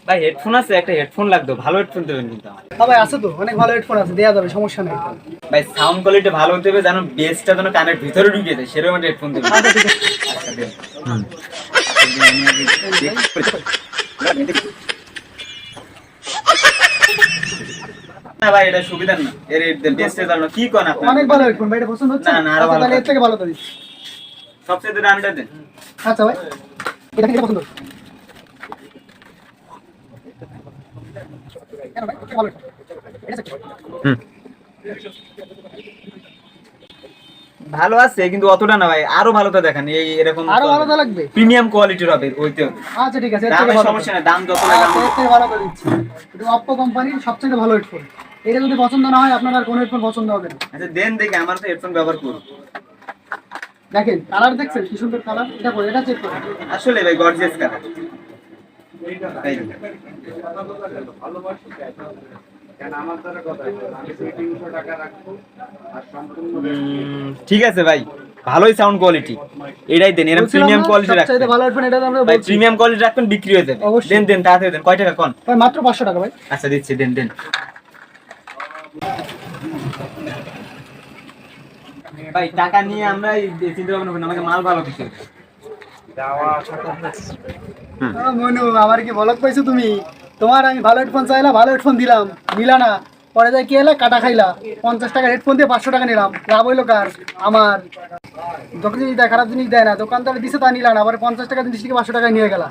ভাই হেডফোন আছে, একটা হেডফোন লাগতো, ভালো হেডফোন দেবেন কিন্তু আমার। হ্যাঁ ভাই আছে তো, অনেক ভালো হেডফোন আছে, দেওয়া যাবে, সমস্যা নেই। ভাই সাউন্ড কোয়ালিটি ভালো হতে হবে, যেন বেসটা যেন কানের ভিতরে ঢুকে যায়, সেরকম একটা হেডফোন দেবেন। আচ্ছা ঠিক আছে। আচ্ছা দেন। না ভাই এটা সুবিধা না, এর বেসটা জানো কি কোন আপনি? অনেক ভালো হেডফোন ভাই, এটা পছন্দ হচ্ছে? না, না, আরো আচ্ছা ভালো তাহলে এর থাকবে। থেকে ভালো তো দিচ্ছি। সবচেয়ে দামিটা দেন। আচ্ছা ভাই, এটা পছন্দ হচ্ছে। কেন ভাই, এটা ভালো headphone। এটা হচ্ছে হুম, ভালো আছে কিন্তু অতটা না ভাই, আরো ভালোটা দেখান, এই এরকম আরো ভালো তো লাগবে। প্রিমিয়াম কোয়ালিটির হবে ওইতে। আচ্ছা ঠিক আছে, এর থেকে দামের ভালো সমস্যা না, দাম যত লাগে আচ্ছা, এর থেকে ভালো করে দিচ্ছি। এটা অপ্পো কোম্পানির সবচেয়ে ভালো হেডফোন। এটা যদি পছন্দ না হয়, আপনার আর কোনো হেডফোন পছন্দ হবে না। আচ্ছা দেন দেখি, আমার তো হেডফোন ব্যবহার করব। দেখেন কালার দেখছেন কি সুন্দর কালার, এটা করে এটা চেক করুন। আসলে ভাই গর্জিয়াস কালার। ঠিক আছে ভাই, ভালোই সাউন্ড কোয়ালিটি, এটাই দেন, এরকম বলছিলাম প্রিমিয়াম না, কোয়ালিটি রাখবেন। সবচাইতে ভালো হেডফোন এটা আমরা ভাই বলছি। প্রিমিয়াম কোয়ালিটি রাখবেন, বিক্রি হয়ে যাবে। অবশ্যই। দেন দেন তাড়াতাড়ি দেন, কয় টাকা কোন? ভাই মাত্র 500 টাকা ভাই। আচ্ছা দিচ্ছি, দেন দেন। ভাই টাকা নিয়ে আমরা চিন্তা ভাবনা করি না, আমাকে মাল ভালো কিছু। মনু আমার কি বলক পাইছো তুমি? তোমার আমি ভালো হেডফোন চাইলা, ভালো হেডফোন দিলাম, নিলা না। পরে যাই কি এলা, কাটা খাইলা। 50 টাকার হেডফোন দিয়ে 500 টাকা নিলাম, লাভ হইলো কার? আমার। যখন জিনিস দেয়, খারাপ জিনিস দেয় না, দোকানদার দিছে তা নিলা না, আবার 50 টাকা জিনিস থেকে 500 টাকায় নিয়ে গেলা।